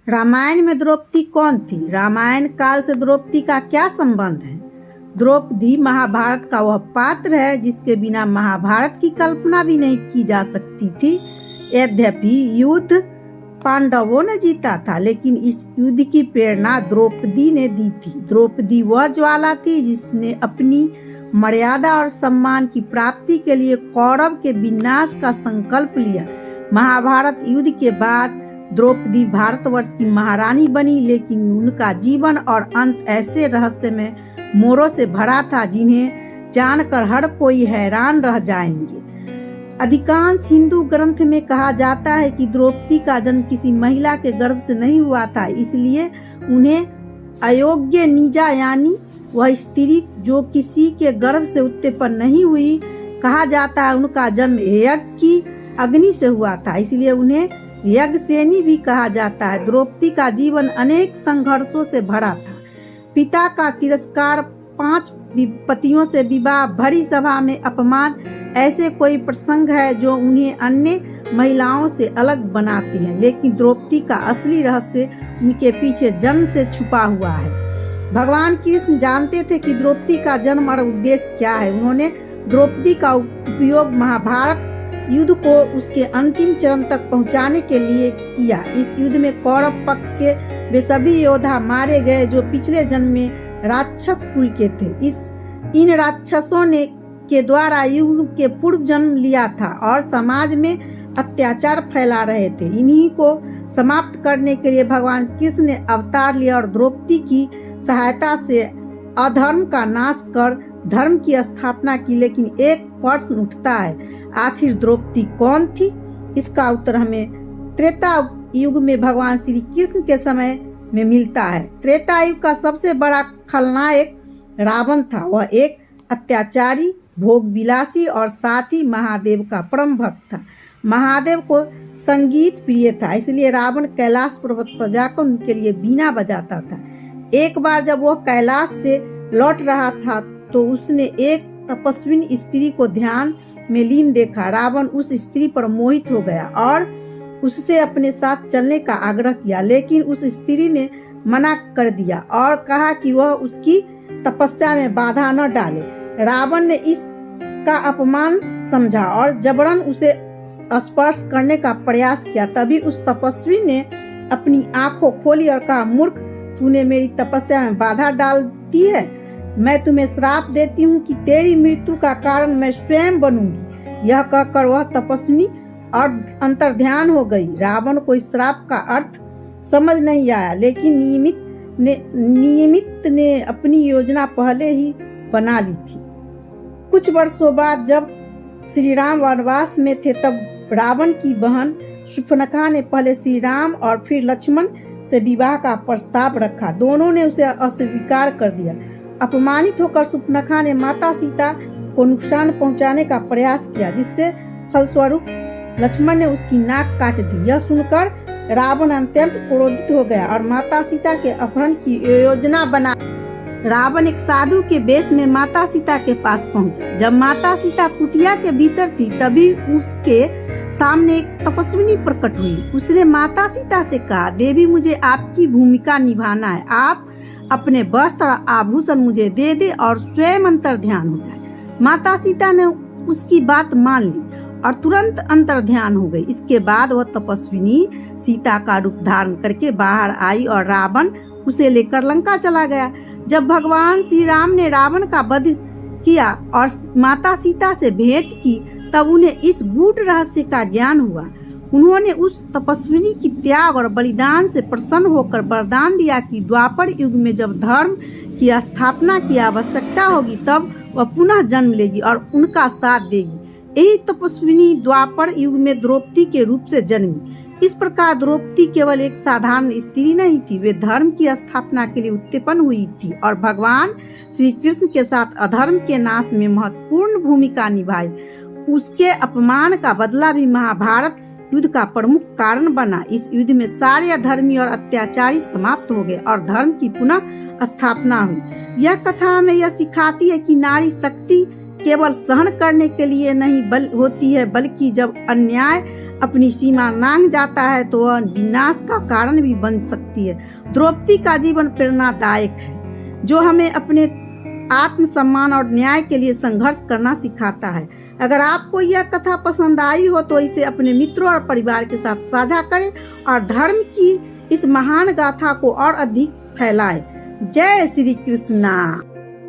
रामायण में द्रौपदी कौन थी? रामायण काल से द्रौपदी का क्या संबंध है? द्रौपदी महाभारत का वह पात्र है जिसके बिना महाभारत की कल्पना भी नहीं की जा सकती थी। यद्यपि युद्ध पांडवों ने जीता था, लेकिन इस युद्ध की प्रेरणा द्रौपदी ने दी थी। द्रौपदी वह ज्वाला थी जिसने अपनी मर्यादा और सम्मान की प्राप्ति के लिए कौरव के विनाश का संकल्प लिया। महाभारत युद्ध के बाद द्रौपदी भारतवर्ष की महारानी बनी, लेकिन उनका जीवन और अंत ऐसे रहस्यमय मोड़ों से भरा था जिन्हें जानकर हर कोई हैरान रह जाएंगे। अधिकांश हिंदू ग्रंथ में कहा जाता है कि द्रौपदी का जन्म किसी महिला के गर्भ से नहीं हुआ था, इसलिए उन्हें अयोग्य नीजा यानी वह स्त्री जो किसी के गर्भ से उत्पन्न नहीं हुई कहा जाता है। उनका जन्म यज्ञ की अग्नि से हुआ था, इसलिए उन्हें यज्ञसेनी भी कहा जाता है। द्रौपदी का जीवन अनेक संघर्षों से भरा था। पिता का तिरस्कार, 5 पतियों से विवाह, भरी सभा में अपमान, ऐसे कोई प्रसंग है जो उन्हें अन्य महिलाओं से अलग बनाती हैं। लेकिन द्रौपदी का असली रहस्य उनके पीछे जन्म से छुपा हुआ है। भगवान कृष्ण जानते थे कि द्रौपदी का जन्म और उद्देश्य क्या है। उन्होंने द्रौपदी का उपयोग महाभारत युद्ध को उसके अंतिम चरण तक पहुंचाने के लिए किया। इस युद्ध में कौरव पक्ष के वे सभी योद्धा मारे गए जो पिछले जन्म में राक्षस कुल के थे। इन राक्षसों ने के द्वारा युग के पूर्व जन्म लिया था और समाज में अत्याचार फैला रहे थे। इन्हीं को समाप्त करने के लिए भगवान कृष्ण ने अवतार लिया और द्रौपदी की सहायता से अधर्म का नाश कर धर्म की स्थापना की। लेकिन एक प्रश्न उठता है, आखिर द्रौपदी कौन थी? इसका उत्तर हमें त्रेता युग में भगवान श्री कृष्ण के समय में मिलता है। त्रेता युग का सबसे बड़ा खलनायक रावण था। वह एक अत्याचारी, भोग विलासी और साथ ही महादेव का परम भक्त था। महादेव को संगीत प्रिय था, इसलिए रावण कैलाश पर्वत पर जाकर उनके लिए बीना बजाता था। एक बार जब वह कैलाश से लौट रहा था तो उसने एक तपस्विनी स्त्री को ध्यान में लीन देखा। रावण उस स्त्री पर मोहित हो गया और उससे अपने साथ चलने का आग्रह किया, लेकिन उस स्त्री ने मना कर दिया और कहा कि वह उसकी तपस्या में बाधा न डाले। रावण ने इसका अपमान समझा और जबरन उसे स्पर्श करने का प्रयास किया। तभी उस तपस्वी ने अपनी आंखों खोली और कहा, मूर्ख, तूने मेरी तपस्या में बाधा डाल दी है। मैं तुम्हें श्राप देती हूँ कि तेरी मृत्यु का कारण मैं स्वयं बनूंगी। यह कहकर वह तपस्विनी और अंतर्ध्यान हो गई। रावण को इस श्राप का अर्थ समझ नहीं आया, लेकिन नियमित ने अपनी योजना पहले ही बना ली थी। कुछ वर्षों बाद जब श्री राम वनवास में थे, तब रावण की बहन शूर्पणखा ने पहले श्री राम और फिर लक्ष्मण से विवाह का प्रस्ताव रखा। दोनों ने उसे अस्वीकार कर दिया। अपमानित होकर शूर्पणखा ने माता सीता को नुकसान पहुंचाने का प्रयास किया, जिससे फलस्वरूप लक्ष्मण ने उसकी नाक काट दी। यह सुनकर रावण अत्यंत क्रोधित हो गया और माता सीता के अपहरण की योजना बना। रावण एक साधु के वेश में माता सीता के पास पहुंचा। जब माता सीता कुटिया के भीतर थी, तभी उसके सामने एक तपस्विनी प्रकट हुई। उसने माता सीता से कहा, देवी, मुझे आपकी भूमिका निभाना है। आप अपने वस्त्र और आभूषण मुझे दे दे और स्वयं अंतर ध्यान हो जाए। माता सीता ने उसकी बात मान ली और तुरंत अंतर ध्यान हो गई। इसके बाद वह तपस्विनी सीता का रूप धारण करके बाहर आई और रावण उसे लेकर लंका चला गया। जब भगवान श्री राम ने रावण का वध किया और माता सीता से भेंट की, तब उन्हें इस गूढ़ रहस्य का ज्ञान हुआ। उन्होंने उस तपस्विनी की त्याग और बलिदान से प्रसन्न होकर वरदान दिया कि द्वापर युग में जब धर्म की स्थापना की आवश्यकता होगी, तब वह पुनः जन्म लेगी और उनका साथ देगी। यही तपस्विनी द्वापर युग में द्रौपदी के रूप से जन्मी। इस प्रकार द्रौपदी केवल एक साधारण स्त्री नहीं थी, वे धर्म की स्थापना के लिए उत्पन्न हुई थी और भगवान श्री कृष्ण के साथ अधर्म के नाश में महत्वपूर्ण भूमिका निभाई। उसके अपमान का बदला भी महाभारत युद्ध का प्रमुख कारण बना। इस युद्ध में सारे अधर्मी और अत्याचारी समाप्त हो गए और धर्म की पुनः स्थापना हुई। यह कथा हमें यह सिखाती है कि नारी शक्ति केवल सहन करने के लिए नहीं होती है, बल्कि जब अन्याय अपनी सीमा लांघ जाता है तो वह विनाश का कारण भी बन सकती है। द्रौपदी का जीवन प्रेरणादायक है, जो हमें अपने आत्मसम्मान और न्याय के लिए संघर्ष करना सिखाता है। अगर आपको यह कथा पसंद आई हो तो इसे अपने मित्रों और परिवार के साथ साझा करें और धर्म की इस महान गाथा को और अधिक फैलाएं। जय श्री कृष्णा।